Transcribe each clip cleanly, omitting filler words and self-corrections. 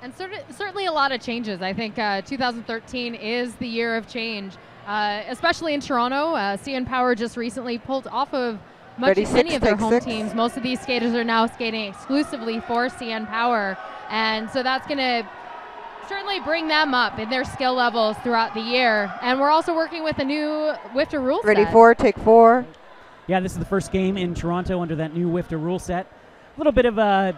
And certainly a lot of changes. I think 2013 is the year of change, especially in Toronto. CN Power just recently pulled off of many of their home teams. Most of these skaters are now skating exclusively for CN Power, and so that's going to certainly bring them up in their skill levels throughout the year. And we're also working with a new WIFTA rule set. Ready 4, take 4. Yeah, this is the first game in Toronto under that new WIFTA rule set. A little bit of a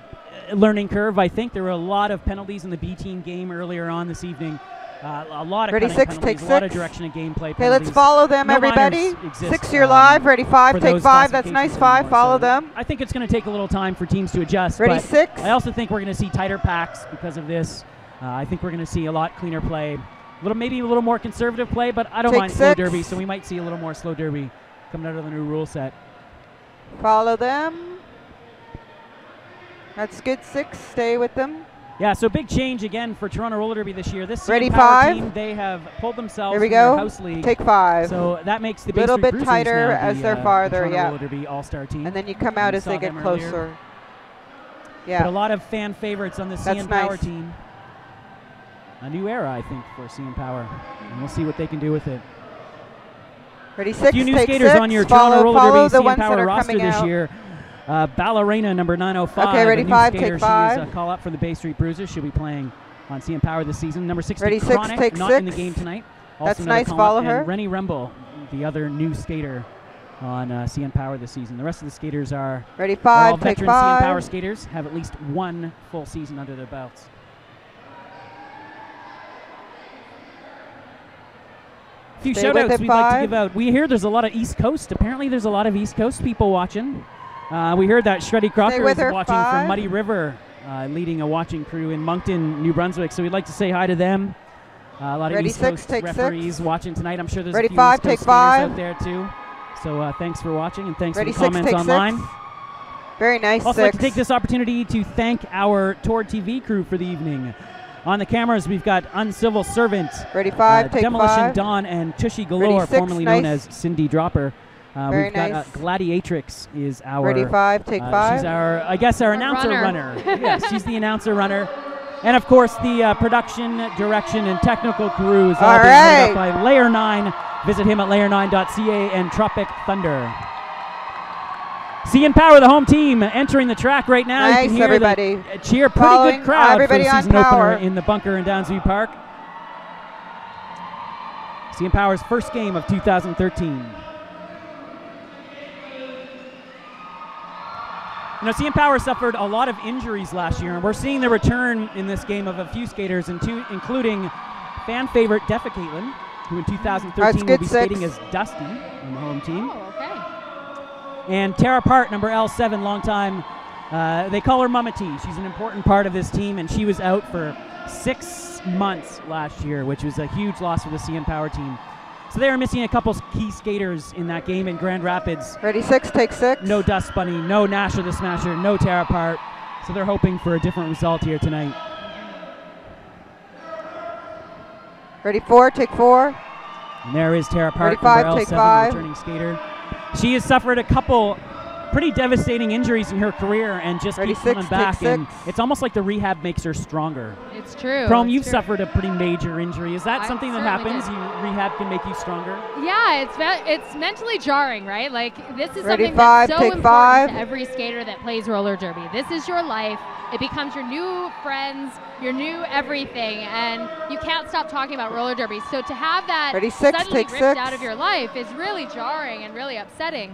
learning curve, I think. There were a lot of penalties in the B team game earlier on this evening. A lot of penalties, a lot of direction and gameplay. Okay, let's follow them, everybody. 6, you're live. Ready 5, take 5. That's nice 5. Follow them. I think it's going to take a little time for teams to adjust. Ready 6. I also think we're going to see tighter packs because of this. I think we're going to see a lot cleaner play, maybe a little more conservative play, but I don't mind slow derby, so we might see a little more slow derby coming out of the new rule set. Follow them. That's good. 6. Stay with them. Yeah, so big change again for Toronto Roller Derby this year. This Ready CN Power 5. team, they have pulled themselves Here we from their go. house league. Take 5. So that makes the a little bit Cruisers tighter now as they're farther. the Yeah. Roller Derby All-Star team. And then you come out as they get closer. Earlier. Yeah. But a lot of fan favorites on the CN Power nice. team. A new era, I think, for CN Power. And we'll see what they can do with it. Ready 6, a few new take skaters 6. on your Toronto Roller Follow Derby the CN Power roster this out. year. Ballerina number 905. Okay, ready a new 5, skater. take 5. She's a call up for the Bay Street Bruisers. She'll be playing on CN Power this season. Number 60, ready Chronic, 6, take not 6. in the game tonight. Also That's nice, follow her. And Rennie Rumble, the other new skater on CN Power this season. The rest of the skaters are ready 5, all take veteran 5. CN Power skaters, have at least one full season under their belts. A few shout outs we'd like to give out. We hear there's a lot of East Coast. Apparently there's a lot of East Coast people watching. We heard that Shreddy Crocker is watching 5. from Muddy River, leading a watching crew in Moncton, New Brunswick. So we'd like to say hi to them. A lot of ready East 6, Coast take referees 6. watching tonight. I'm sure there's ready a few 5, East Coast take 5. out there too. So thanks for watching and thanks ready for the comments 6, online. 6. Very nice. Also 6. like to take this opportunity to thank our TORD TV crew for the evening. On the cameras, we've got Uncivil Servant, ready 5, take Demolition 5. Dawn, and Tushy Galore, ready 6, formerly known as Cindy Dropper. Very we've got nice. Gladiatrix is our ready 5, take 5. she's our, I guess, our announcer runner. Yes, she's the announcer runner. And of course, the production, direction, and technical crew is all being made up by Layer 9. Visit him at layer9.ca and Tropic Thunder. CN Power, the home team, entering the track right now. Nice, you can hear everybody. the cheer. Pretty good crowd for the season opener in the bunker in Downsview Park. CN Power's first game of 2013. You know, CN Power suffered a lot of injuries last year, and we're seeing the return in this game of a few skaters, including fan favorite Defa Caitlin, who in 2013 will be skating as Dusty on the home team. Oh, okay. And Tara Part, number L7, long time. They call her Mama T. She's an important part of this team, and she was out for 6 months last year, which was a huge loss for the CN Power team. So they are missing a couple key skaters in that game in Grand Rapids. Ready 6, take 6. No Dust Bunny, no Nasher the Smasher, no Tara Part. So they're hoping for a different result here tonight. Ready 4, take 4. And there is Tara Part, ready 5, number take L7, 5. returning skater. She has suffered a couple pretty devastating injuries in her career and just keeps coming back. And it's almost like the rehab makes her stronger. It's true. Chrome, you've suffered a pretty major injury. Is that something that happens? Did. Rehab can make you stronger? Yeah, it's mentally jarring, right? Like, this is ready something 5, that's so take important 5. to every skater that plays roller derby. This is your life. It becomes your new friends, your new everything, and you can't stop talking about roller derby. So to have that ready 6, suddenly take ripped 6. out of your life is really jarring and really upsetting.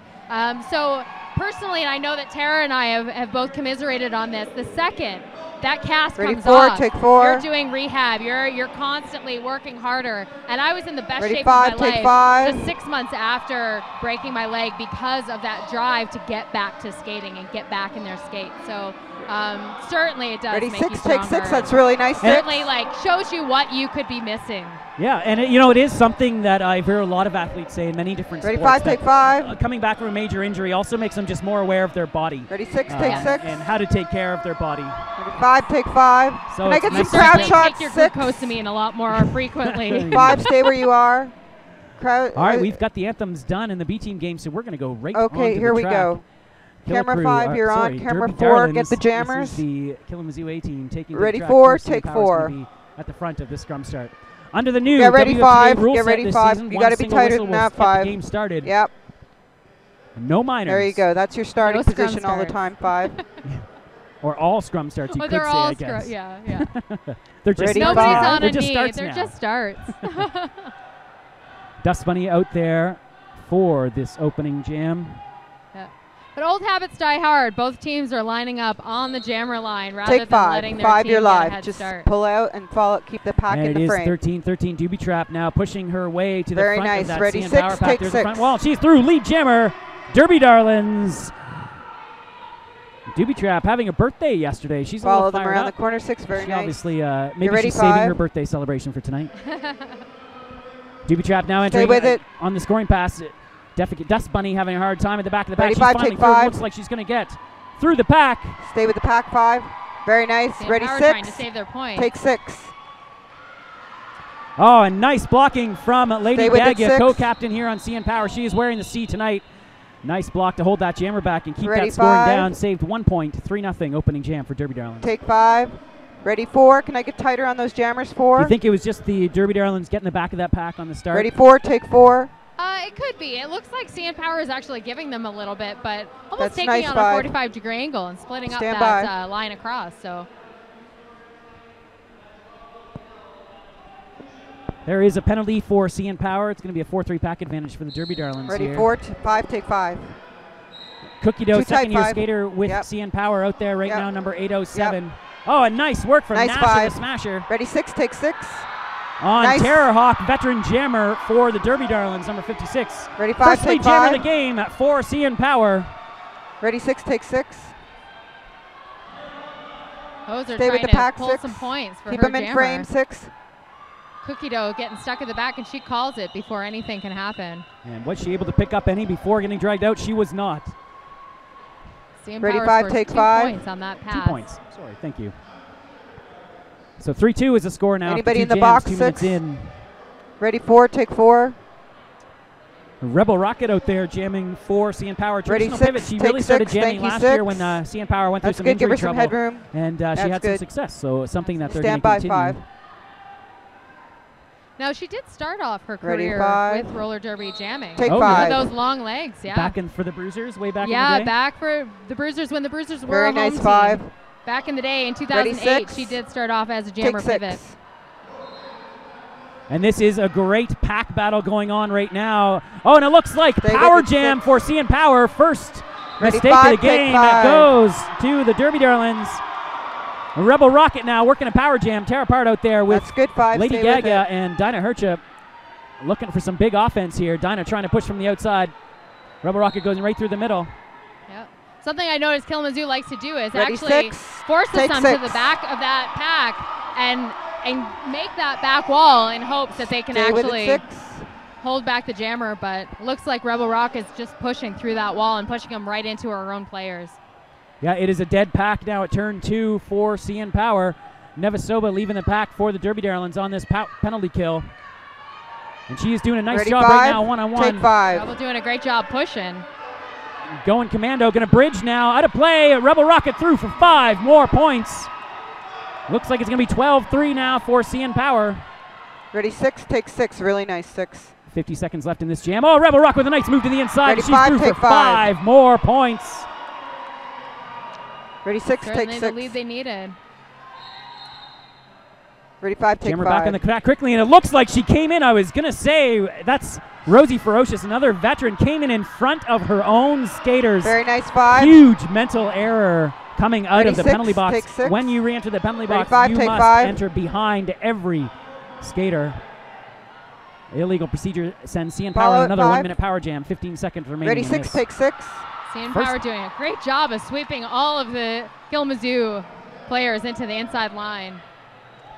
So personally, and I know that Tara and I have both commiserated on this, the second that cast ready comes 4, off, take 4. you're doing rehab, you're constantly working harder. And I was in the best ready shape 5, of my take life 5. just 6 months after breaking my leg because of that drive to get back to skating and get back in their skate. So certainly it does ready make 6, you stronger. take 6. That's really nice. Certainly, like, shows you what you could be missing. Yeah, and it is something that I've heard a lot of athletes say in many different ready sports. 5, take 5. Coming back from a major injury also makes them just more aware of their body. Ready 6, take 6. And how to take care of their body. Ready 5, take 5. So can I get nice some crowd to shots? Take your 6. glucosamine a lot more frequently. 5, stay where you are. Crowd. All right, we've got the anthems done in the B team game, so we're going to go right on Okay, to here the we track. go. Camera 5, you're on. Camera 4, get the jammers. This is the Killamazoo A-team taking ready 4, take 4. At the front of this scrum start. Under the new get ready WFTA 5, rule get set ready this 5. season, You got to be tighter than that 5. The game started. Yep. No minors. There you go. That's your starting No position all the time, 5. Or all scrum starts, you could say, I guess. Yeah. They're just ready Nobody's 5. on They're a just knee. starts They're now. just starts. Dust Bunny out there for this opening jam. But old habits die hard. Both teams are lining up on the jammer line rather take than 5. letting their 5, team you're get a live. head Just start. pull out and follow. Keep the pack in the frame. It is 13-13. Doobie Trap now pushing her way to the Very front nice. of that Ready, CN 6, Power Pack. take There's 6. the front wall. She's through. Lead jammer, Derby Darlins. Doobie Trap having a birthday yesterday. She's follow a little them fired around up. the corner 6. Very She nice. obviously, maybe ready, she's saving 5. her birthday celebration for tonight. Doobie Trap now Stay entering with it. on the scoring pass. Dust Bunny having a hard time at the back of the pack. Ready, She's 5, finally take through. 5. Looks like she's going to get through the pack. Stay with the pack 5. Very nice. CN Ready, Power 6. trying to save their point. Take 6. Oh, and nice blocking from Lady Stay with it, Dagia, 6. co-captain here on CN Power. She is wearing the C tonight. Nice block to hold that jammer back and keep Ready, that scoring 5. down. Saved 1 point, 3-0 opening jam for Derby Darlins. Take 5. Ready, 4. Can I get tighter on those jammers? 4. You think it was just the Derby Darlins getting the back of that pack on the start? Ready, 4. Take 4. It could be. It looks like CN Power is actually giving them a little bit, but almost That's taking nice, on 5. a 45-degree angle and splitting Stand up that line across. So There is a penalty for CN Power. It's going to be a 4-3 pack advantage for the Derby Darlins. Ready, here. 4, 5, take 5. Cookie Dough, Too tight, second-year 5. skater with Yep. CN Power out there right Yep. now, number 807. Yep. Oh, and nice work from Nice, Nasser, 5. the smasher. Ready, 6, take 6. On Nice. Terrorhawk, veteran jammer for the Derby Darlins, number 56. Ready, 5, First lead take jammer 5. of the game for CN Power. Ready, 6, take 6. those are Stay with trying the to pack, pull 6. some points for Keep her them in jammer. frame, 6. Cookie Dough getting stuck at the back, and she calls it before anything can happen. And was she able to pick up any before getting dragged out? She was not. CN Ready, Power 5, scores take 2 5. points on that pass. 2 points. Sorry, thank you. So 3-2 is the score now. Anybody after in the two jams, box, 2 minutes 6. in. Ready, 4, take 4. Rebel Rocket out there jamming for CN Power. Ready, Traditional 6, pivot. She take really started 6. jamming Thank you, last year 6. when CN Power went That's through some good. Give injury her some trouble. headroom. And she That's had some good. success. So something that they're going to Stand by, continue. 5. Now, she did start off her Ready, career 5. with roller derby jamming. Take Oh, 5. Those long legs, yeah. Back in for the Bruisers, way back in the Yeah, day. back for the Bruisers when the Bruisers were Very a home nice, 5. team. Back in the day in Ready, 2008, 6. she did start off as a jammer Take pivot. 6. And this is a great pack battle going on right now. Oh, and it looks like Stay power with it, jam 6. for CN Power. First Ready, mistake 5, of the take game 5. goes to the Derby Darlins. Rebel Rocket now working a power jam. Tear apart out there with That's good, 5. Lady Stay with Gaga it. and Dinah Hercha looking for some big offense here. Dinah trying to push from the outside. Rebel Rocket goes right through the middle. Yep. Something I noticed Killamazoo likes to do is Ready, actually 6. forces Take them 6. to the back of that pack and make that back wall in hopes that they can Stay with actually it, 6. hold back the jammer. But looks like Rebel Rock is just pushing through that wall and pushing them right into her own players. Yeah, it is a dead pack now at turn 2 for CN Power. Nevesoba leaving the pack for the Derby Darlins on this penalty kill. And she is doing a nice Ready, job 5. right now, one-on-one. Take 5. Rebel doing a great job pushing. Going commando, going to bridge now. Out of play, Rebel Rocket through for 5 more points. Looks like it's going to be 12-3 now for CN Power. Ready, 6, take 6. Really nice, 6. 50 seconds left in this jam. Oh, Rebel Rock with a nice move to the inside. Ready, She's 5, through take for 5. 5 more points. Ready, 6, Certainly take the 6. lead they needed. Ready, 5, take Jammer 5. back in the crack quickly, and it looks like she came in. I was going to say that's Rosie Ferocious, another veteran, came in front of her own skaters. Very nice, 5. Huge mental error coming out Ready, of the 6, penalty box. take 6. When you re-enter the penalty Ready, box, 5, you take must 5. enter behind every skater. Illegal procedure sends CN Power Follow on it, another 5. 1 minute power jam. 15 seconds remaining. Ready, in 6, this. take 6. CN First- Power doing a great job of sweeping all of the Killamazoo players into the inside line.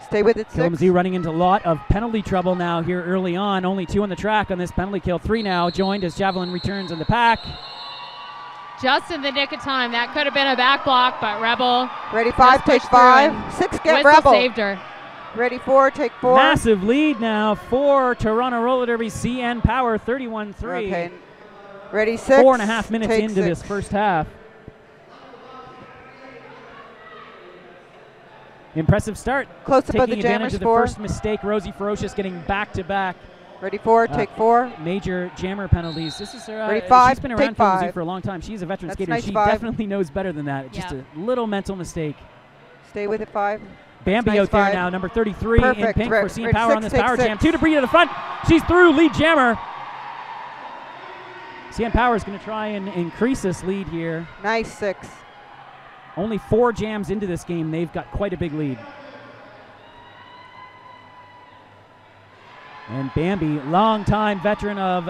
Stay with it, 6. Killamazoo running into a lot of penalty trouble now here early on. Only 2 on the track on this penalty kill. 3 now joined as Javelin returns in the pack. Just in the nick of time. That could have been a back block, but Rebel Ready, 5, just take pushed through 5. and 6, get Whistle Rebel. saved her. Ready, 4, take 4. Massive lead now for Toronto Roller Derby. CN Power 31-3. Okay. Ready, 6. 4.5 minutes take into 6. this first half. Impressive start. Close above the taking jammers. advantage of the first mistake. Rosie Ferocious getting back-to-back. Ready 4, take 4. Major jammer penalties. This is Ready 5, she's been around Killamazoo for a long time. She's a veteran That's skater. Nice She 5. definitely knows better than that. Just a little mental mistake. Stay with it, 5. Bambi nice out there 5. now, number 33 Perfect. in pink for CN Ready Power 6, on this take power 6. jam. 2 debris to the front. She's through, lead jammer. CN Power is going to try and increase this lead here. Nice 6. Only 4 jams into this game. They've got quite a big lead. And Bambi, long-time veteran of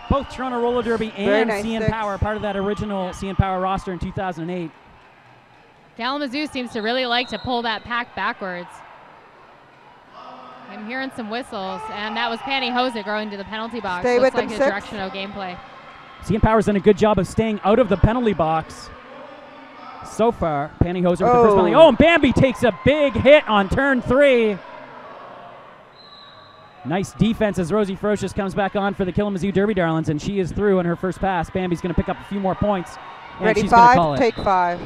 both Toronto Roller Derby and nice CN 6. Power, part of that original CN Power roster in 2008. Killamazoo seems to really like to pull that pack backwards. I'm hearing some whistles, and that was Pantyhose going to the penalty box. Stay Looks with like them, a 6. directional gameplay. CN Power's done a good job of staying out of the penalty box so far. Pantyhose with the first penalty. Oh, and Bambi takes a big hit on turn 3. Nice defense as Rosie Ferocious comes back on for the Killamazoo Derby Darlins, and she is through on her first pass. Bambi's going to pick up a few more points. And Ready she's gonna call 5, take 5.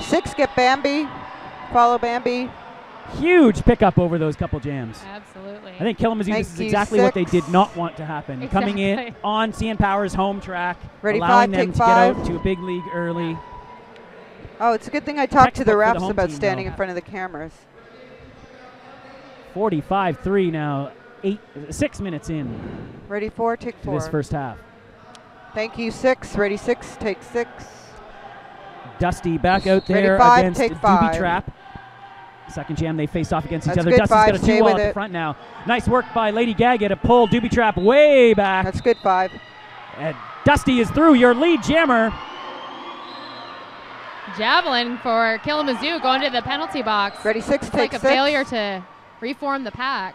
6, get Bambi. Follow Bambi. Huge pickup over those couple jams. Absolutely. I think Killamazoo, this is exactly what they did not want to happen. Exactly. Coming in on CN Power's home track, Ready allowing 5, them take to 5. get out to a big league early. Oh, it's a good thing I talked to the Textbook for the refs home about team, standing though. in front of the cameras. 45-3 now, 6 minutes in Ready 4, take 4. to this first half. Thank you, 6. Ready 6, take 6. Dusty back out there Ready 5, against take Doobie 5. Trap. Second jam, they face off against each That's other. good, Dusty's 5, got a stay 2-wall with at the it. front now. Nice work by Lady Gaga to pull Doobie Trap way back. That's good, 5. And Dusty is through, your lead jammer. Javelin for Killamazoo going to the penalty box. Ready 6, It's take like 6. a failure to reform the pack.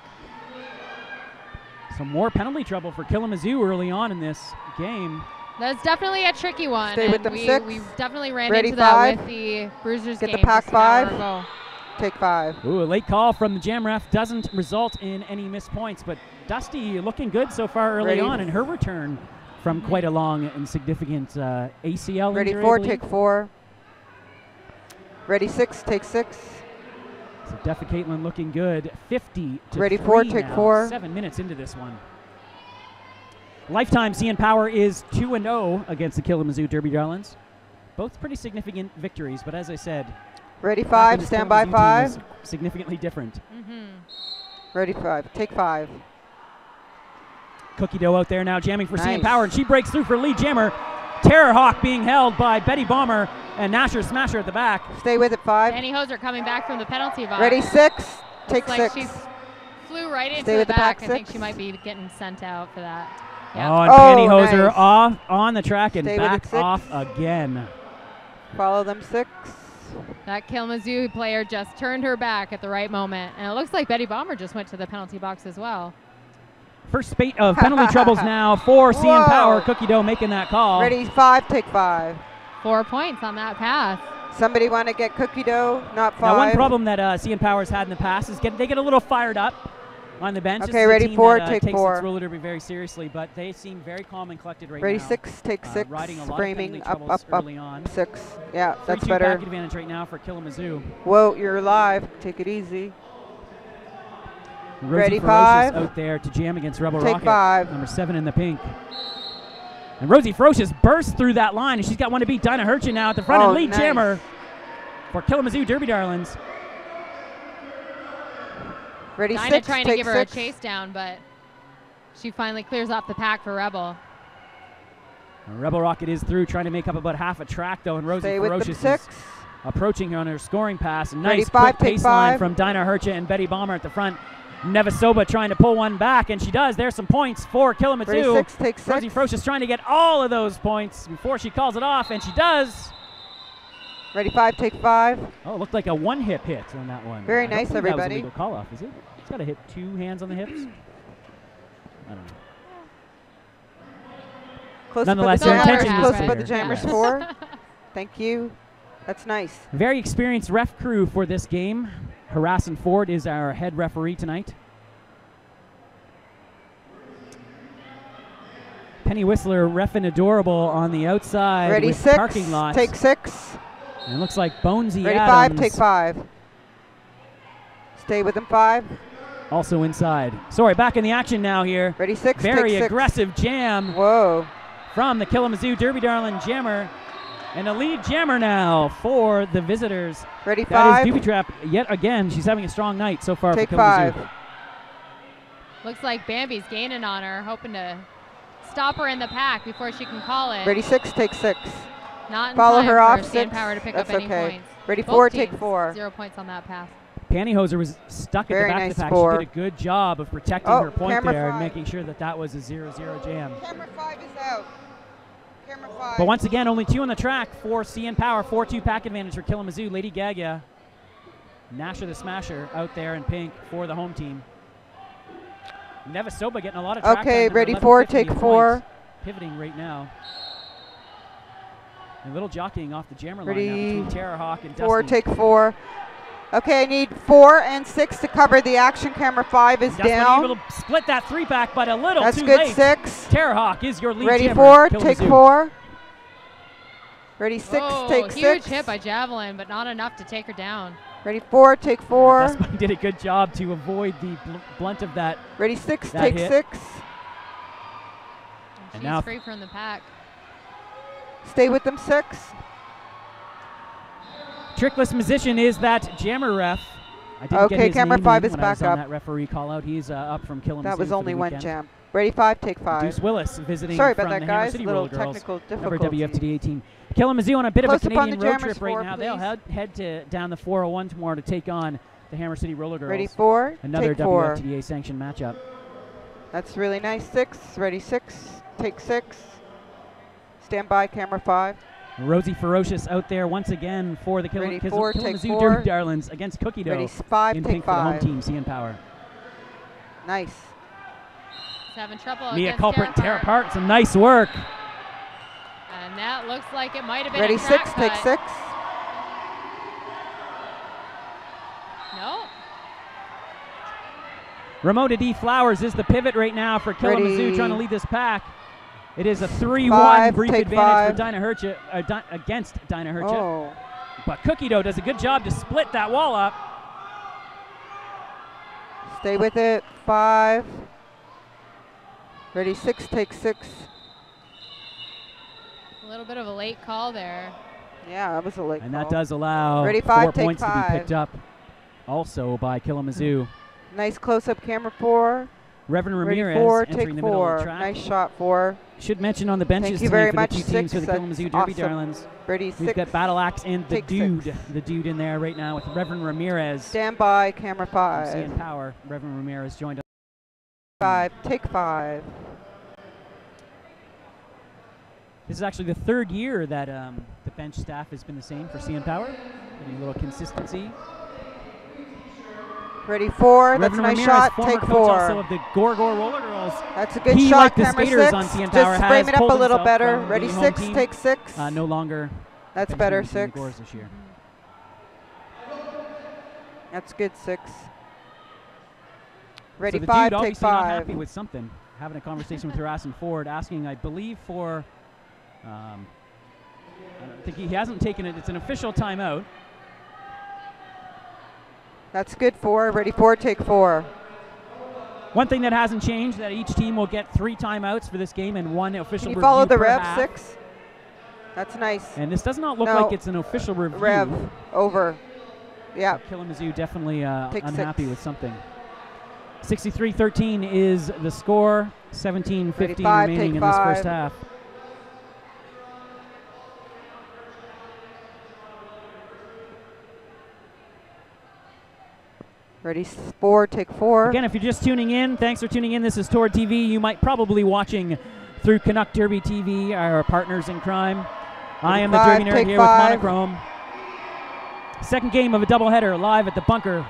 Some more penalty trouble for Killamazoo early on in this game. That's definitely a tricky one. Stay with them, 6. We definitely ran Ready, into that 5. with the Bruisers Get game the pack just an hour 5. ago. Take 5. Ooh, a late call from the jam ref doesn't result in any missed points, but Dusty looking good so far early Ready. on in her return from quite a long and significant ACL Ready injury, 4, I believe. take 4. Ready 6, take 6. So Deffa Caitlin looking good. 50 to Ready 3 4, take now. 4. 7 minutes into this one. Lifetime CN Power is 2-0 against the Killamazoo Derby Darlins. Both pretty significant victories, but as I said, Ready 5, this stand by Killamazoo team 5. is significantly different. Ready 5, take 5. Cookie Dough out there now jamming for CN Nice. Power, and she breaks through for lead jammer. Terror Hawk being held by Betty Bomber and Nasher Smasher at the back. Stay with it, 5. Pantyhose coming back from the penalty box. Ready 6, take Looks like 6. she flew right into Stay the with the back. pack, I think 6. she might be getting sent out for that. Oh, Yeah. and Oh, Pantyhoser nice. off on the track and Stay with it, back 6. off again. Follow them, 6. That Killamazoo player just turned her back at the right moment. And it looks like Betty Bomber just went to the penalty box as well. First spate of penalty troubles now for CN Whoa. Power. Cookie Dough making that call. Ready 5, take 5. 4 points on that pass. Somebody want to get Cookie Dough, not 5. Now, one problem that CN Power's had in the past is they get a little fired up on the bench. Okay, This is a ready, team 4, that, take takes 4. its roller derby very seriously, but they seem very calm and collected right Ready now. 6, take 6. Riding a lot Framing of up, penalty up, troubles up. early on. 6. Yeah, that's 3-2 better. back advantage right now for Killamazoo. Whoa, you're live. Take it easy. Rosie Ready, Ferocious 5. out there to jam against Rebel Take Rocket, 5. number 7 in the pink. And Rosie Ferocious bursts through that line, and she's got one to beat. Dinah Hurchin now at the front, Oh, and lead nice. jammer for Killamazoo Derby Darlins. Ready Dinah 6, trying to take give her 6. a chase down, but she finally clears off the pack for Rebel. Rebel Rocket is through, trying to make up about half a track, though, and Rosie Stay with them, Ferocious 6. is approaching her on her scoring pass. Ready, Nice 5, quick take pace line 5. from Dinah Hurchin and Betty Bomber at the front. Nevesoba trying to pull one back, and she does. There's some points for Ready Killamazoo. 6, take 6. Rosie Ferocious trying to get all of those points before she calls it off, and she does. Ready 5, take 5. Oh, it looked like a one-hip hit on that one. Very I don't nice, believe that was a everybody. legal call-off, is it? It's got to hit 2 hands on the hips. I don't know. Close Nonetheless, up the your jammers. intention Close was up the fair. jammers Yes. 4. Thank you. That's nice. Very experienced ref crew for this game. Harrison Ford is our head referee tonight. Penny Whistler reffing adorable on the outside Ready with 6, parking lots. take 6. And it looks like Bonesy Ready, Adams. 5, take 5. Stay with him, 5. Also inside. Sorry, back in the action now here. Ready, 6, Very take 6. aggressive jam. Whoa. From the Killamazoo Derby Darlin jammer. And a lead jammer now for the visitors. Ready, 5. That is Doobie Trap yet again. She's having a strong night so far take for Killamazoo. 5. Looks like Bambi's gaining on her, hoping to stop her in the pack before she can call it. Ready, 6, take 6. Not in Follow time her for off, CN 6. Power to pick That's up any okay. points. Ready, Both 4, teams, take 4. 0 points on that pass. Pantyhoser was stuck at Very the back nice of the pack. 4. She did a good job of protecting her point there and making sure that that was a 0-0 jam. Camera 5 is out. Camera 5. But once again, only 2 on the track for CN Power. 4-2 pack advantage for Killamazoo. Lady Gaga, Nasha the Smasher out there in pink for the home team. Nevesoba getting a lot of track okay, time. ready, 4, take 4. Pivoting right now. A little jockeying off the jammer ready, line now between Tara Hawk and 4, Dusty. take 4. Okay, I need 4 and 6 to cover the action. Camera 5 is down. Able to split that 3-pack, but a little That's too good, late. 6. Tara Hawk is your lead ready, jammer. 4, take 4. Ready, 6, Whoa, take 6. huge hit by Javelin, but not enough to take her down. Ready, 4, take 4. Dusty did a good job to avoid the blunt of that. Ready, 6, that take hit. 6. And now she's free from the pack. Stay with them, 6. Trickless Musician is that jammer ref. I didn't Okay, get his camera name 5 in is when I was back on up. that referee call out. He's up from Killamazoo. That was for only the one weekend. jam. Ready, 5, take 5. Deuce Willis visiting Sorry from about the that, Hammer guys. City Little Roller Girls. technical Number difficulty. WFTD 18. Killamazoo on a bit Close of a up on Canadian the road jammers, trip right 4, now. They'll head to down the 401 tomorrow to take on the Hammer City Roller Girls. Ready, 4, Another take 4. WFTDA sanctioned matchup. That's really nice. 6, ready, 6, take 6. Stand by, camera 5. Rosie Ferocious out there once again for the Ready, 4, take Killamazoo 4. Derby Darlins against Cookie Dough. Ready, 5, in take pink for the home 5. team, CN Power. Nice. She's having trouble Mia against Culprit, Tara Tara Part, some nice work. And that looks like it might have been Ready, a track 6, take cut. 6. No. Ramona D. Flowers is the pivot right now for Killamazoo, Ready. trying to lead this pack. It is a 3-1 5, brief take advantage 5. for Dinah Hercha, against Dinah Hercha. Oh. But Cookie Dough does a good job to split that wall up. Stay with it. 5. Ready, 6, take 6. A little bit of a late call there. Yeah, that was a late And call. that does allow Ready, 5, 4 take points to 5. be picked up also by Killamazoo. Nice close-up, camera 4. Reverend Ready, Ramirez 4, entering take the middle of 4. the track. Nice shot, 4. Should mention on the benches Thank you tonight very for much, the two teams 6. for the That's Killamazoo Derby awesome. Darlins. Ready, We've 6. got Battle Axe and the take dude, 6. the dude in there right now with Reverend Ramirez. Stand by, camera From 5. CN Power. Reverend Ramirez joined us. 5, take 5. This is actually the 3rd year that the bench staff has been the same for CN Power. Getting a little consistency. Ready, 4. That's a Reverend nice Ramirez, shot. former Take coach 4. also of the Gore Roller Girls. That's a good He, shot, like the camera skaters 6. on CN Power, Just frame has it up a pulled little himself better. from Ready, the home 6, team. take 6. No longer. That's benchman better, in the 6. Gores this year. That's good, 6. Ready, So the 5, dude take obviously not happy 5. with something. Having a conversation with Harassing Ford, asking, I believe, for. I don't think he hasn't taken it. It's an official timeout. That's good, 4. Ready, 4, take 4. One thing that hasn't changed, that each team will get 3 timeouts for this game and 1 official Can you review follow the per rev, half. 6? That's nice. And this does not look No. like it's an official review. Rev, over. Yeah. Killamazoo definitely Take unhappy 6. with something. 63-13 is the score. 17-15 Ready, 5, remaining take in this 5. first half. Ready, 4, take 4. Again, if you're just tuning in, thanks for tuning in. This is TORD TV. You might probably watching through Canuck Derby TV, our partners in crime. I am the 5, Derby Nerd take here 5. with Monochrome. Second game of a doubleheader live at the Bunker,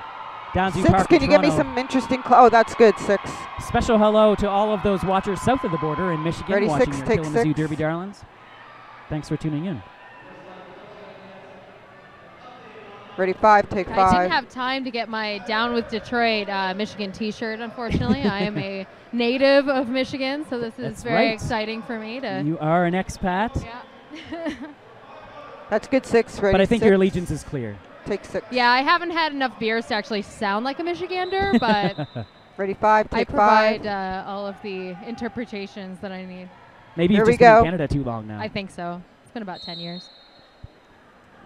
Downsview 6, Park can in you give me Toronto. some interesting... Oh, that's good, 6. Special hello to all of those watchers south of the border in Michigan Ready, watching 6, your take Killamazoo 6. Derby Darlins. Thanks for tuning in. Ready, 5, take 5. I didn't have time to get my Down with Detroit Michigan t-shirt, unfortunately. I am a native of Michigan, so this is That's very right. exciting for me to... You are an expat. Yeah. That's good 6, ready But I think 6. your allegiance is clear. Take 6. Yeah, I haven't had enough beers to actually sound like a Michigander, but Ready 5, I take provide 5. all of the interpretations that I need. Maybe Here you've we just been in go. Canada too long now. I think so. It's been about 10 years.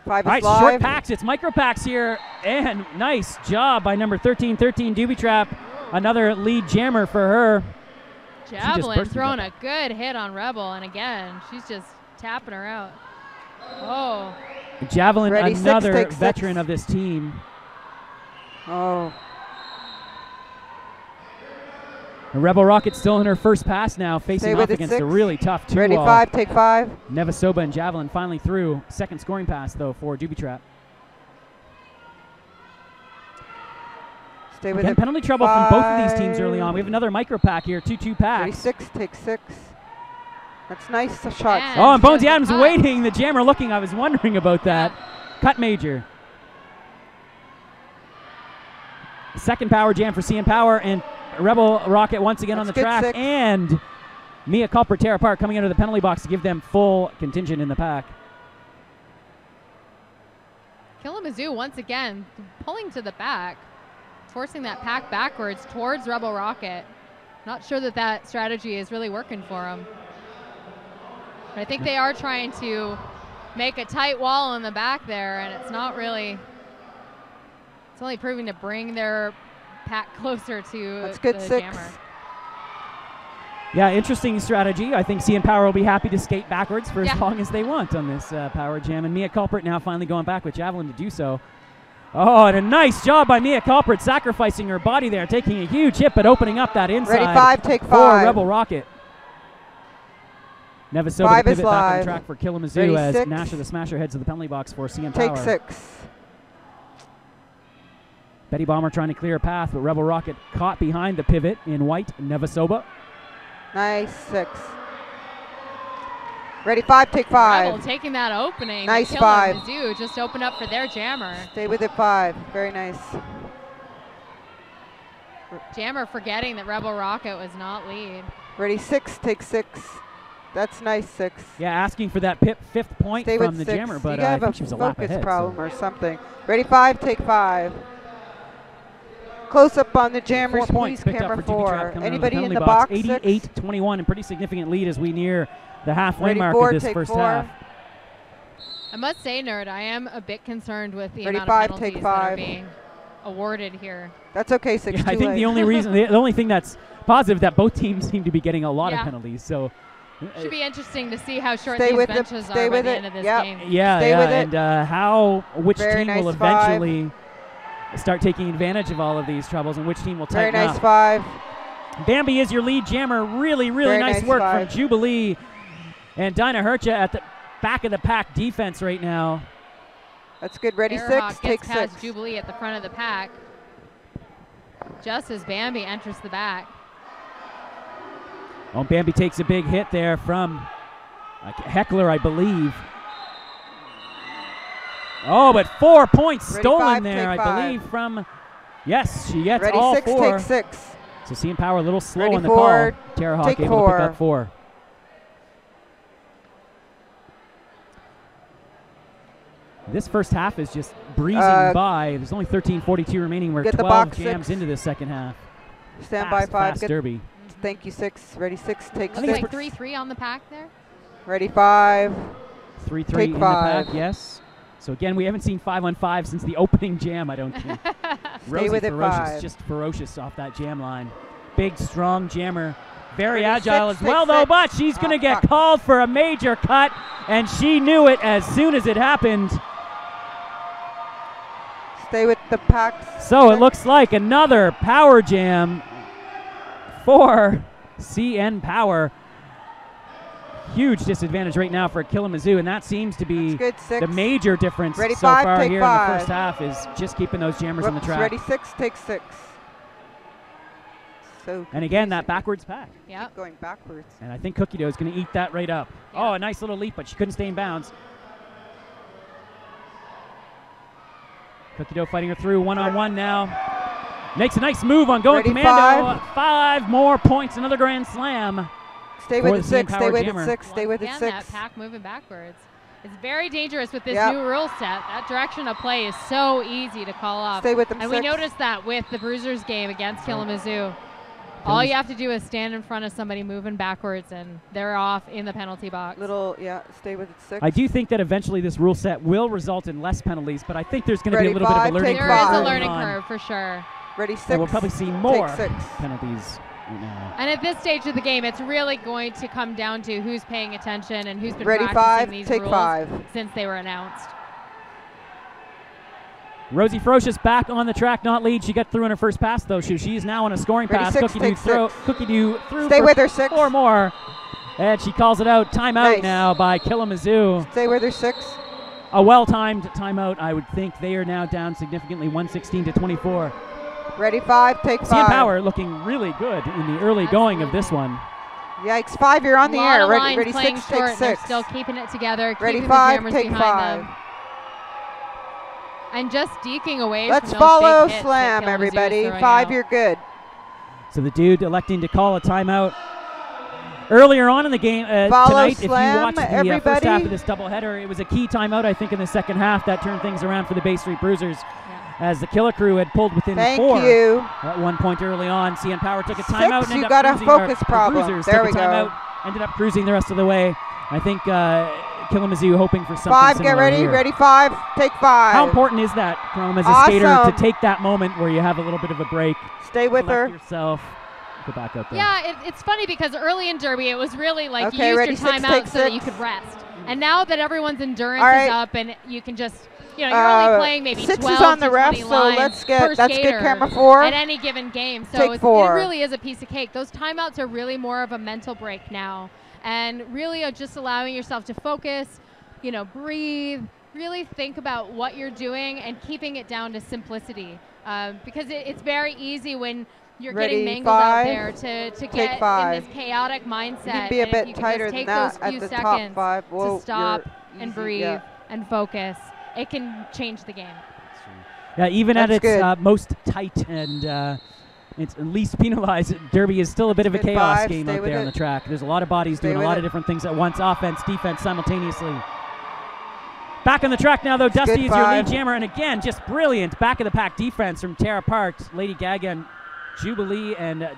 5 All is right, short live. packs. It's micro packs here, and nice job by number 1313 Doobie Trap. Another lead jammer for her. Javelin bursted throwing up. a good hit on Rebel, and again, she's just tapping her out. Oh, Javelin, Ready, 6, another take 6. veteran of this team. Oh, And Rebel Rocket still in her first pass now, Stay facing with off it, against 6. a really tough ready two-wall. 5, take 5. Nevasoba and Javelin finally through. Second scoring pass, though, for Doobie Trap. Stay with Again, it. penalty trouble from both of these teams 5. early on. We have another micro pack here, 2-2 Ready packs. 6, take 6. That's nice shot. And Oh, and she Bonesy has the Adams cut. waiting. The jammer looking. I was wondering about that. Cut major. Second power jam for CN Power, and Rebel Rocket once again on the That's good track. 6. And Mia Culper, tear apart, coming into the penalty box to give them full contingent in the pack. Killamazoo once again pulling to the back, forcing that pack backwards towards Rebel Rocket. Not sure that that strategy is really working for them. But I think they are trying to make a tight wall in the back there, and it's not really. It's only proving to bring their pack closer to That's good the 6. jammer. Yeah, interesting strategy. I think CN Power will be happy to skate backwards for Yeah. as long as they want on this power jam. And Mia Culprit now finally going back with Javelin to do so. Oh, and a nice job by Mia Culprit, sacrificing her body there, taking a huge hit, but opening up that inside. Ready 5, take for 5. Rebel Rocket. Nevasoba 5 to is pivot back on the live. track for Killamazoo Ready, as 6. Nasher the Smasher heads to the penalty box for CN Power. Take 6. Betty Bomber trying to clear a path, but Rebel Rocket caught behind the pivot in white. Nevasoba. Nice 6. Ready 5, take 5. Rebel taking that opening. Nice to 5. Killamazoo just opened up for their jammer. Stay with it 5. Very nice. Jammer forgetting that Rebel Rocket was not lead. Ready 6, take 6. That's nice 6. Yeah, asking for that fifth point Stay from with the 6. jammer, but you I have think a she was a lap focus ahead. problem so. or something. Ready 5, take 5. Close up on the 4 jammers, points please, picked up camera for Doobie 4. Trap coming Anybody out of in the the penalty box? 6? 88-21, and pretty significant lead as we near the halfway Ready mark 4, of this take first 4. half. I must say, Nerd, I am a bit concerned with the Ready, amount 5, of take penalties that are 5. being awarded here. That's okay, 6. Yeah, I too think late. the only reason, the only thing that's positive that both teams seem to be getting a lot of Yeah. penalties. So Should be interesting to see how short Stay these with it, benches stay are by with the it. end of this Yep. game. yeah, Stay yeah, with it. and how which Very team will nice 5. eventually start taking advantage of all of these troubles, and which team will Very tighten nice up. 5. Bambi is your lead jammer. Really, really Very nice nice work 5. from Jubilee and Dinah Hercha at the back of the pack defense right now. That's good. Ready Airhawk 6, take gets past 6. Jubilee at the front of the pack. Just as Bambi enters the back. Oh, Bambi takes a big hit there from a heckler, I believe. Oh, but 4 points Ready, stolen 5, there, I take 5. believe, from. Yes, she gets Ready all 6, 4. take 6. So CN Power a little slow Ready, on the 4, call. Terrahawk take able to 4. pick up 4. This first half is just breezing by. There's only 13:42 remaining. We're get the 12 box jams 6. into this second half. Stand by 5. Fast Get, derby. thank you 6. Ready 6, take Looks 6. like 3-3 on the pack there. Ready 5. 3-3 Take in the 5. pack, yes. So again, we haven't seen 5-on-5 since the opening jam, I don't think. Rosie with it, Ferocious, 5. just ferocious off that jam line. Big, strong jammer. Very Ready, agile 6, as well, take though, 6. but she's going to get fuck. called for a major cut, and she knew it as soon as it happened. Stay with the packs. So it looks like another power jam for CN Power. Huge disadvantage right now for Killamazoo, and that seems to be Good 6. the major difference Ready, so 5, far take here 5. in the first half is just keeping those jammers on the Whoops, track. Ready 6, take 6. So And again, that confusing. backwards pack. Yep. Going backwards. And I think Cookie Dough is going to eat that right up. Yeah. Oh, a nice little leap, but she couldn't stay in bounds. Cookie Dough fighting her through one-on-one now. Makes a nice move on going Ready, commando. 5 more points, another grand slam. Stay For with the it 6. CN Stay Power with jammer. it 6. Stay Once with it again, 6. that pack moving backwards. It's very dangerous with this new rule set. That direction of play is so easy to call off. Stay with them. And we noticed that with the Bruisers game against Killamazoo. All you have to do is stand in front of somebody moving backwards, and they're off in the penalty box. Stay with it 6. I do think that eventually this rule set will result in less penalties, but I think there's going to be a little bit of a learning curve. There is a learning curve for sure. Ready 6. And we'll probably see more penalties right now. And at this stage of the game, it's really going to come down to who's paying attention and who's been Ready practicing these 5, take rules 5. Since they were announced. Rosie Ferocious back on the track, not lead. She got through in her first pass, though. She's now on a scoring pass. Cookie Doo through Stay with her 6. 4 more. And she calls it out. Timeout now by Killamazoo. Stay with her 6. A well-timed timeout. I would think they are now down significantly, 116-24. Ready 5, take 5. CN Power looking really good in the early going of this one. Yikes, 5, you're on the air. Ready 6, take 6. They're still keeping it together. Ready keeping 5, the jammers take behind 5. them. And just deking away Let's from those follow big hits slam, that everybody. 5, you're good. So the dude electing to call a timeout. Earlier on in the game tonight, if you watched the first half of this doubleheader, it was a key timeout, I think, in the second half that turned things around for the Bay Street Bruisers. As the Killer Crew had pulled within 4 at one point early on. CN Power took a timeout. 6, you got a focus problem. There we go. Ended up cruising the rest of the way. I think Killamazoo hoping for something 5, similar get ready. here. Ready 5, take 5. How important is that, Chrome, as a skater, to take that moment where you have a little bit of a break? Stay with her. Yourself. Go back up there. Yeah, it's funny because early in Derby, it was really like you used your timeout so that you could rest. And now that everyone's endurance is up and you can just, you're only playing maybe 6 12 is on the to ref, 20 so lines that's good camera 4. At any given game. So take it 4. really is a piece of cake. Those timeouts are really more of a mental break now. And really are just allowing yourself to focus, breathe, really think about what you're doing and keeping it down to simplicity. Because it's very easy when you're getting mangled out there to get in this chaotic mindset. You can be a bit tighter than that those at few the seconds top 5. Whoa, to stop and easy, breathe and focus. It can change the game. Yeah, even at its most tight and it's least penalized, Derby is still a bit of a chaos game out there on the track. There's a lot of bodies doing a lot of different things at once, offense, defense simultaneously. Back on the track now, though, Dusty is your lead jammer, and again, just brilliant back-of-the-pack defense from Tara Parks, Lady Gaga, and Jubilee, and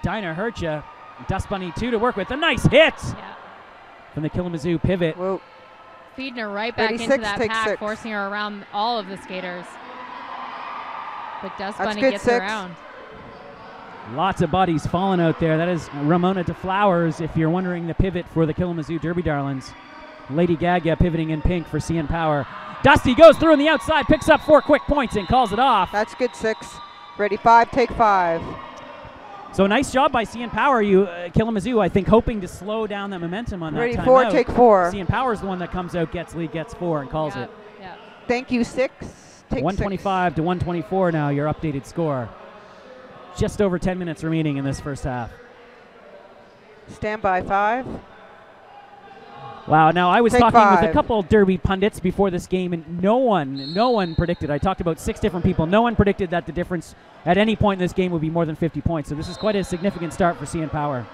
Dinah Hercha. Dust Bunny, 2 to work with. A nice hit from the Killamazoo pivot. Whoa. Feeding her right back into that pack, forcing her around all of the skaters. But Dust Bunny gets around. Lots of bodies falling out there. That is Ramona DeFlowers, if you're wondering the pivot for the Killamazoo Derby Darlins. Lady Gaga pivoting in pink for CN Power. Dusty goes through on the outside, picks up 4 quick points and calls it off. That's good 6. Ready 5, take 5. So nice job by CN Power. Killamazoo, I think, hoping to slow down that momentum on that Ready timeout. 4, take 4. CN Power's the one that comes out, gets lead, gets 4, and calls it. Yeah. Thank you, 6. Take 125 to 124 now, your updated score. Just over 10 minutes remaining in this first half. Stand by 5. Wow, now I was talking with a couple Derby pundits before this game, and no one predicted. I talked about 6 different people. No one predicted that the difference at any point in this game would be more than 50 points. So this is quite a significant start for CN Power.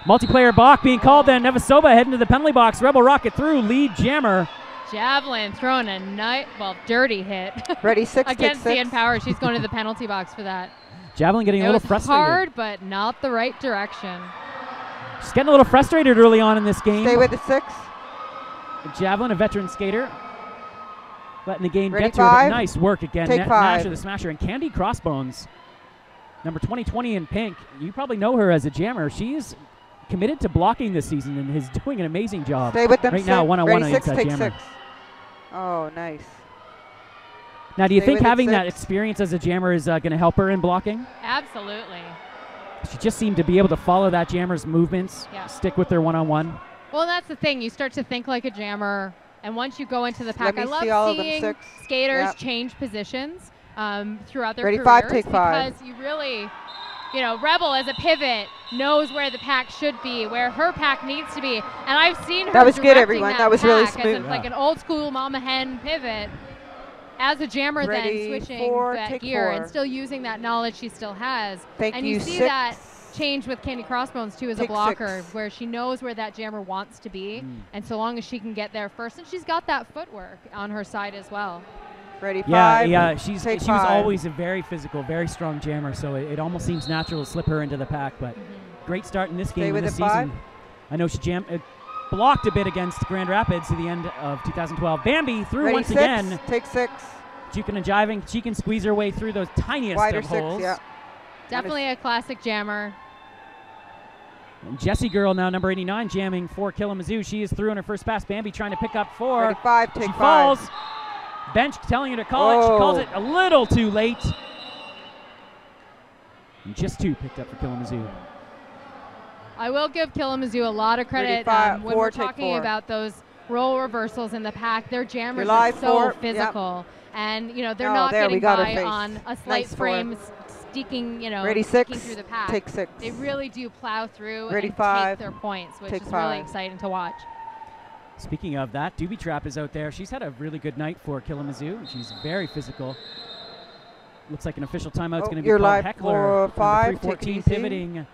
Multiplayer balk being called then. Nevasova heading to the penalty box. Rebel rocket through, lead jammer. Javelin throwing a dirty hit. Ready 6, against CN Power. She's going to the penalty box for that. Javelin getting a little frustrated. Hard, but not the right direction. She's getting a little frustrated early on in this game. Stay with the 6. Javelin, a veteran skater, letting the game Ready get to her. 5. Nice work again. Take 5. Nasher the Smasher and Candy Crossbones, number 2020 in pink. You probably know her as a jammer. She's committed to blocking this season and is doing an amazing job. Stay with them. Right now, one-on-one against that take jammer. 6. Oh, nice. Now, do you think having that experience as a jammer is going to help her in blocking? Absolutely. She just seemed to be able to follow that jammer's movements, stick with their one-on-one. Well, that's the thing. You start to think like a jammer, and once you go into the pack, I love seeing skaters change positions throughout their careers. 5, take 5. Because you really, Rebel as a pivot knows where the pack should be, where her pack needs to be. And I've seen her that was good, everyone. That was really smooth. Like an old school mama hen pivot. As a jammer, then switching that gear and still using that knowledge she still has. And you see that change with Candy Crossbones too as a blocker, where she knows where that jammer wants to be, and so long as she can get there first, and she's got that footwork on her side as well. Ready, 5. Yeah, she was always a very physical, very strong jammer, so it almost seems natural to slip her into the pack, but great start in this game, in this season. I know she blocked a bit against Grand Rapids to the end of 2012. Bambi through once again. Take 6. Juking and jiving. She can squeeze her way through those tiniest Wider of holes. 6, yeah. Definitely a classic jammer. And Jessie Girl now, number 89, jamming for Killamazoo. She is through on her first pass. Bambi trying to pick up 4. Ready, 5, take 5. She falls. Bench telling her to call it. She calls it a little too late. And just 2 picked up for Killamazoo. I will give Killamazoo a lot of credit when we're talking about those role reversals in the pack. Their jammers are so physical, and they're not getting by on a slight frame, sticking through the pack. Take 6. They really do plow through Ready, and 5. take their points, which Take is 5. really exciting to watch. Speaking of that, Doobie Trap is out there. She's had a really good night for Killamazoo. She's very physical. Looks like an official timeout is going to be called. Heckler, 5, 314 pivoting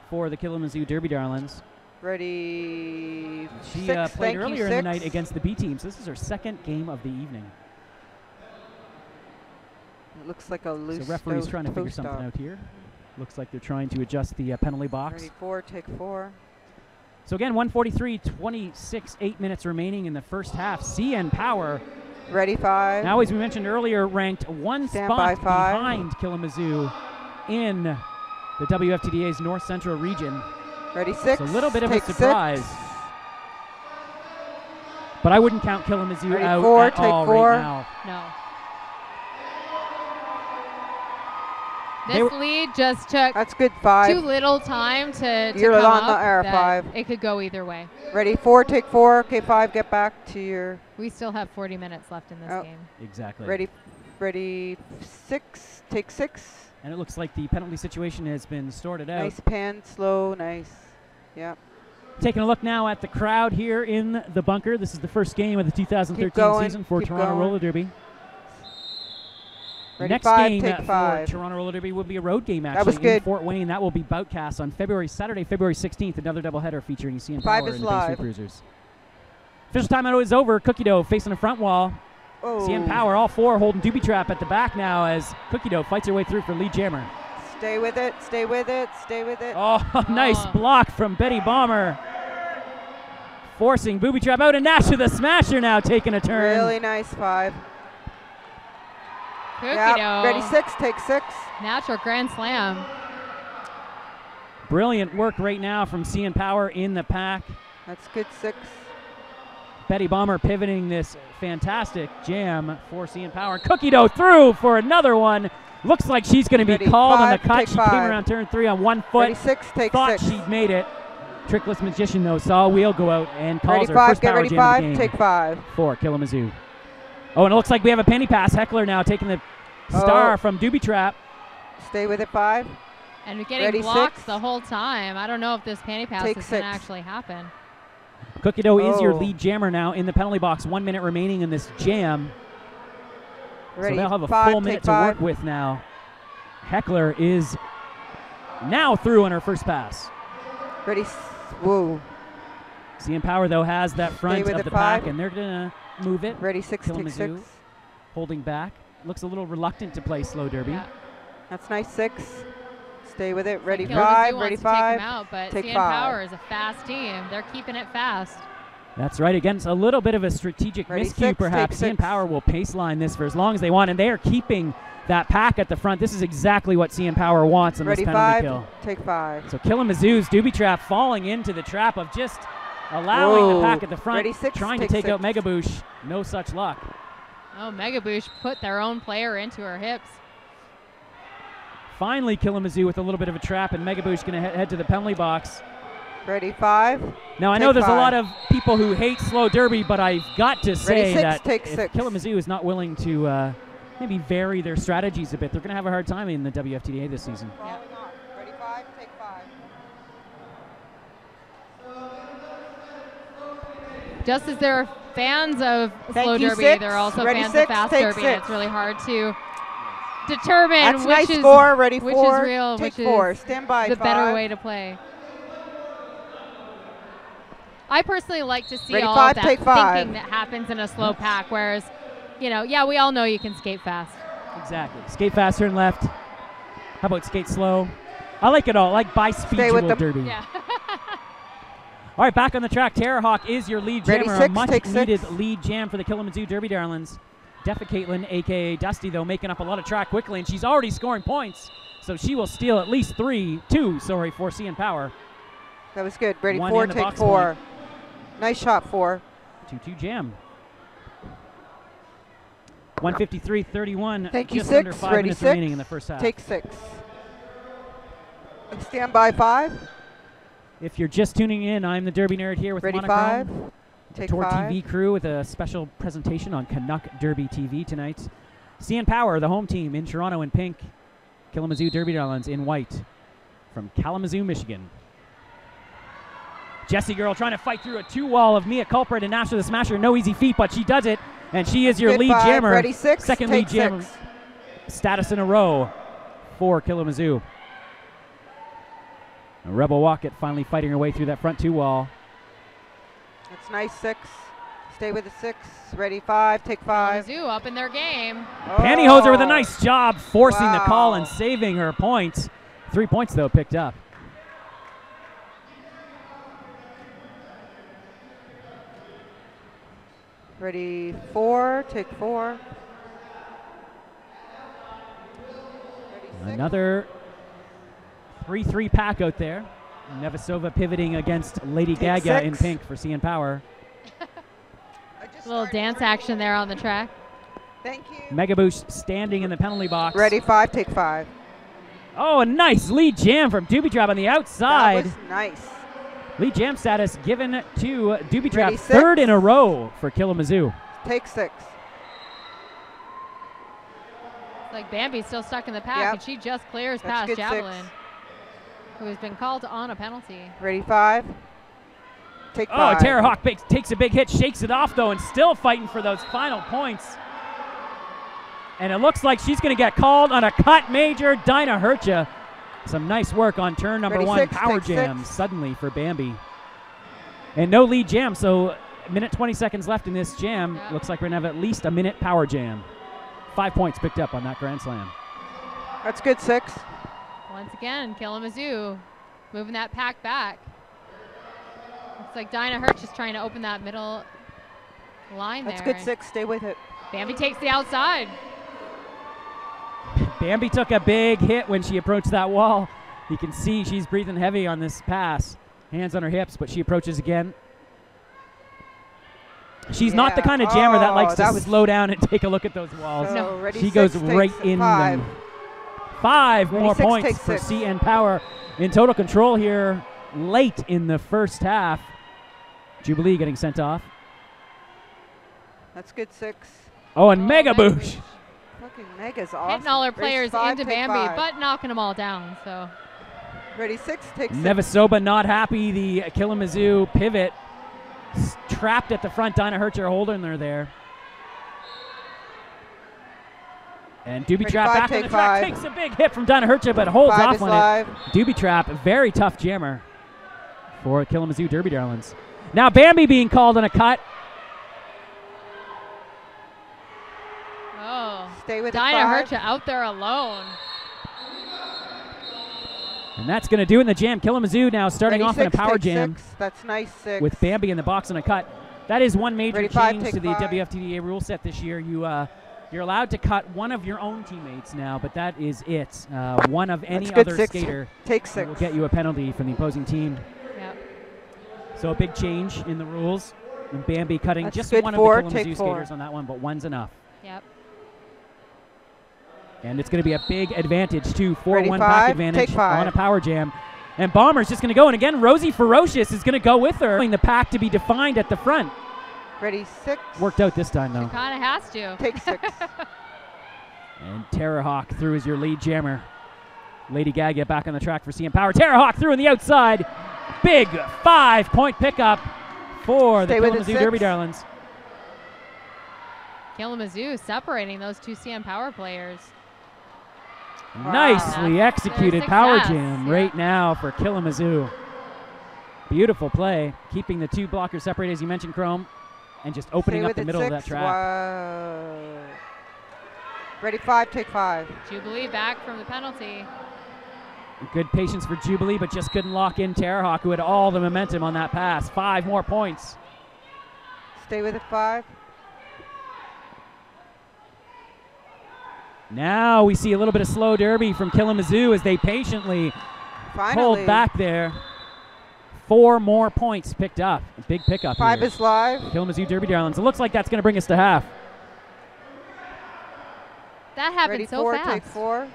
for the Killamazoo Derby Darlins. Ready, She 6. played earlier in the night against the B team, so this is her second game of the evening. It looks like a loose. So referee's trying to figure something out here. Looks like they're trying to adjust the penalty box. Ready, 4, take 4. So again, 1:43, 26, 8 minutes remaining in the first half. CN Power. Ready, 5. Now, as we mentioned earlier, ranked 1 spot behind Killamazoo in the WFTDA's North Central region. Ready, 6. So a little bit of a surprise. 6. But I wouldn't count Killamazoo Ready, out 4, at take all 4. right now. No. This lead just took That's good, 5. too little time to You're come on up. the air, 5. It could go either way. Ready, 4, take 4. Okay, 5, get back to your. We still have 40 minutes left in this game. Exactly. Ready, 6, take 6. And it looks like the penalty situation has been sorted out. Nice pan, slow, nice. Yeah. Taking a look now at the crowd here in the bunker. This is the first game of the 2013 season for Toronto Roller Derby. Ready, Next 5, game take 5. for Toronto Roller Derby will be a road game, actually, that was good. in Fort Wayne. That will be Boutcast on Saturday, February 16th, another doubleheader featuring CN 5 Power is and the live. Bay Street Cruisers. Official timeout is over. Cookie Dough facing the front wall. Oh. CN Power, all 4 holding Doobie Trap at the back now as Cookie Dough fights her way through for lead jammer. Stay with it, stay with it, stay with it. Oh, nice block from Betty Bomber. Forcing Booby Trap out, and Nash with a smasher now taking a turn. Really nice, 5. Cookie Dough. Ready, 6, take 6. Natural grand slam. Brilliant work right now from CN Power in the pack. That's good, 6. Betty Bomber pivoting this fantastic jam for CN Power. Cookie Dough through for another one. Looks like she's going to be called 5, on the cut. She 5. came around turn 3 on 1 foot. Ready, 6, take Thought 6. she'd made it. Trickless Magician, though, saw a wheel go out and calls ready, her 5, first get power ready, jam 5, of the game take 5. for Killamazoo. Oh, and it looks like we have a penny pass. Heckler now taking the star from Doobie Trap. Stay with it, 5. And we're getting ready, blocked 6. the whole time. I don't know if this panty pass Take is going to 6. actually happen. Cookie Dough is your lead jammer now in the penalty box. 1 minute remaining in this jam. Ready, so they'll have a 5, full minute to 5. work with now. Heckler is now through on her first pass. Ready, whoa. CN Power, though, has that front of the 5. pack, and they're going to move it. Ready, 6, take 6. Killamazoo holding back. Looks a little reluctant to play slow derby. Yeah. That's nice, 6. Stay with it. Ready, Killamazoo 5. wants Ready, to 5. Take him out, but take CN 5. Power is a fast team. They're keeping it fast. That's right. Against a little bit of a strategic Ready, miscue, 6, perhaps. take CN Power will pace line this for as long as they want, and they are keeping that pack at the front. This is exactly what CN Power wants in Ready, this penalty 5. kill. Take 5. So Killamazoo's Doobie Trap falling into the trap of just allowing the pack at the front, Ready, 6, trying to take out Megaboosh. No such luck. Oh, Megaboosh put their own player into her hips. Finally, Killamazoo with a little bit of a trap, and Megaboosh going to head to the penalty box. Ready, 5. Now, I know there's a lot of people who hate slow derby, but I've got to say that if Killamazoo is not willing to maybe vary their strategies a bit, they're going to have a hard time in the WFTDA this season. Yep. Ready, 5, take 5. Just as there are fans of slow derby, there are also fans of fast derby. It's really hard to determine That's which nice is score. Ready which four. is real, Take which four. is Stand by. the 5. better way to play. I personally like to see Ready, all 5, that take 5. thinking that happens in a slow pack, whereas, you know, yeah, we all know you can skate fast. Exactly. Skate fast, turn left. How about skate slow? I like it all. I like bi-speed derby. Yeah. All right, back on the track. Terrahawk is your lead Ready, jammer. 6, A take much-needed 6. lead jam for the Killamazoo Derby Darlins. Defa Caitlin, a.k.a. Dusty, though, making up a lot of track quickly, and she's already scoring points, so she will steal at least 2 for CN Power. That was good. Ready, 1 4, and the take box 4. point. Nice shot, 4. 2-2 jam. 153.31. Thank you, just 6. under 5 Ready, minutes 6. remaining in the first half. Take 6. And stand by 5. If you're just tuning in, I'm the Derby Nerd here with Ready, Monochrome. 5. The Take TORD 5. TV crew with a special presentation on Canuck Derby TV tonight. CN Power, the home team, in Toronto in pink. Killamazoo Derby Darlins in white from Kalamazoo, Michigan. Jessie Girl trying to fight through a 2-wall of Mia Culprit and Nasher the Smasher. No easy feat, but she does it, and she is your Good lead 5. jammer. Ready, 6. Second take lead jammer 6. status in a row for Killamazoo. Rebel Walkett finally fighting her way through that front 2-wall. That's nice, 6. Stay with the 6. Ready, 5. Take 5. Kalamazoo up in their game. Oh. Pantyhoser with a nice job forcing the call Wow. and saving her points. 3 points, though, picked up. Ready, 4. Take 4. Ready, 6. Another 3-3 pack out there. Nevasova pivoting against Lady Take Gaga 6. in pink for CN Power. A little dance action there on the track. Thank you. Megaboosh standing in the penalty box. Ready, 5. Take 5. Oh, a nice lead jam from Doobie Trap on the outside. That was nice. Lead jam status given to Doobie Trap, Ready, 6. 3rd in a row for Killamazoo. Take 6. It's like Bambi's still stuck in the pack, Yep. and she just clears That's past good, 6. Javelin, who has been called on a penalty. Ready, 5. Take Oh, 5. Terrahawk takes a big hit, shakes it off, though, and still fighting for those final points. And it looks like she's going to get called on a cut major. Dinah Hercha. Some nice work on turn number Ready, 1. 6, Power take jam 6. suddenly for Bambi. And no lead jam, so minute 20 seconds left in this jam. Yep. Looks like we're going to have at least a minute power jam. 5 points picked up on that Grand Slam. That's good, 6. Once again, Killamazoo moving that pack back. Looks like Dinah Hirsch is trying to open that middle line That's there. good, 6. Stay with it. Bambi takes the outside. Bambi took a big hit when she approached that wall. You can see she's breathing heavy on this pass. Hands on her hips, but she approaches again. She's not the kind of jammer that likes to slow down and take a look at those walls. So ready, She 6, goes takes right in 5. them. 5 Ready, more 6, points take for 6. CN Power in total control here late in the first half. Jubilee getting sent off. That's good, 6. Oh, and Oh, Mega Boosh. Fucking Mega's awesome. Hitting all her Race players 5, into take Bambi, 5. but knocking them all down. So Ready, 6. Take 6. Nevasoba not happy. The Killamazoo pivot trapped at the front. Dinah Hercher holding her there. And Doobie Ready, Trap 5, back on the take track. 5. Takes a big hit from Dinah Hercher, but holds 5 off is on live. it. Doobie Trap, a very tough jammer for Killamazoo Derby Darlins. Now Bambi being called on a cut. oh, Stay with Dinah it, 5. Hirsch out there alone. And that's going to do it in the jam. Killamazoo now starting Ready, off in a 6, power take jam 6. That's nice, 6. with Bambi in the box on a cut. That is one major Ready, 5, change take to the 5. WFTDA rule set this year. You're allowed to cut one of your own teammates now, but that is it. One of any That's good, other 6. skater Take 6. will get you a penalty from the opposing team. Yep. So a big change in the rules. And Bambi cutting That's just good, one 4, of the take Killamazoo 4. skaters on that one, but one's enough. Yep. And it's going to be a big advantage, too. 4-1 Ready, pack 5, advantage take 5. on a power jam. And Bomber's just going to go. And again, Rosie Ferocious is going to go with her. The pack to be defined at the front. Ready, 6. Worked out this time, though. Kind of has to. Take 6. And Terrahawk through as your lead jammer. Lady Gaga back on the track for CN Power. Terrahawk through on the outside. Big 5-point pickup for the Stay with it, Killamazoo Derby 6. Darlins. Killamazoo separating those two CN Power players. Nicely executed Success. power jam right now for Killamazoo. Beautiful play, keeping the two blockers separated, as you mentioned, Chrome, and just opening up the middle of that track. Wow. Ready, 5, take 5. Jubilee back from the penalty. Good patience for Jubilee, but just couldn't lock in Terrahawk, who had all the momentum on that pass. 5 more points. Stay with it, 5. Now we see a little bit of slow derby from Killamazoo as they patiently hold back there. 4 more points picked up. A big pickup 5 here. is live. Killamazoo Derby Darlins. It looks like that's going to bring us to half. That happened Ready, so 4, fast. take 4.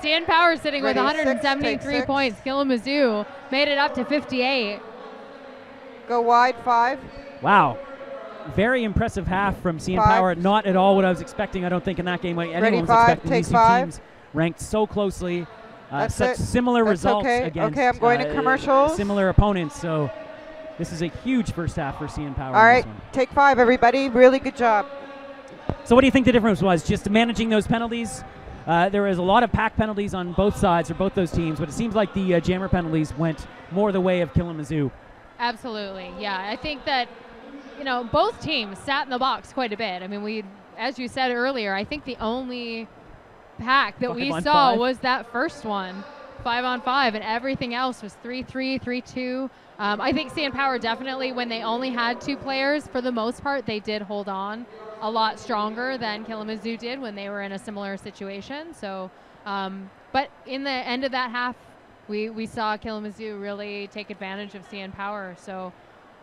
CN Power sitting Ready, with 6, 173 take points. Killamazoo made it up to 58. Go wide, 5. Wow. Very impressive half from CN 5. Power. Not at all what I was expecting, I don't think, in that game. Anyone Ready, was 5, expecting take these two 5. teams ranked so closely. That's such it. similar That's results okay. against Okay, I'm going to commercials. similar opponents. So this is a huge first half for CN Power. All in right, this one. take 5, everybody. Really good job. So what do you think the difference was? Just managing those penalties? There was a lot of pack penalties on both sides for both those teams, but it seems like the jammer penalties went more the way of Killamazoo. Absolutely, yeah. I think that, you know, both teams sat in the box quite a bit. I mean, as you said earlier, I think the only pack that we saw was that first one, 5-on-5, and everything else was 3-3, 3-2. I think CN Power definitely, when they only had 2 players, for the most part, they did hold on a lot stronger than Killamazoo did when they were in a similar situation. So, but in the end of that half, we saw Killamazoo really take advantage of CN Power. So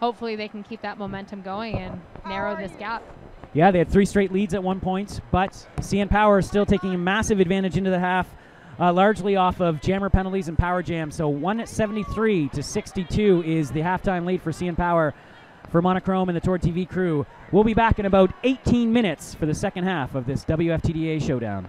hopefully they can keep that momentum going and narrow this gap. Yeah, they had 3 straight leads at one point, but CN Power is still taking a massive advantage into the half, largely off of jammer penalties and power jam. So 173-62 is the halftime lead for CN Power. For Monochrome and the TORD TV crew, we'll be back in about 18 minutes for the second half of this WFTDA showdown.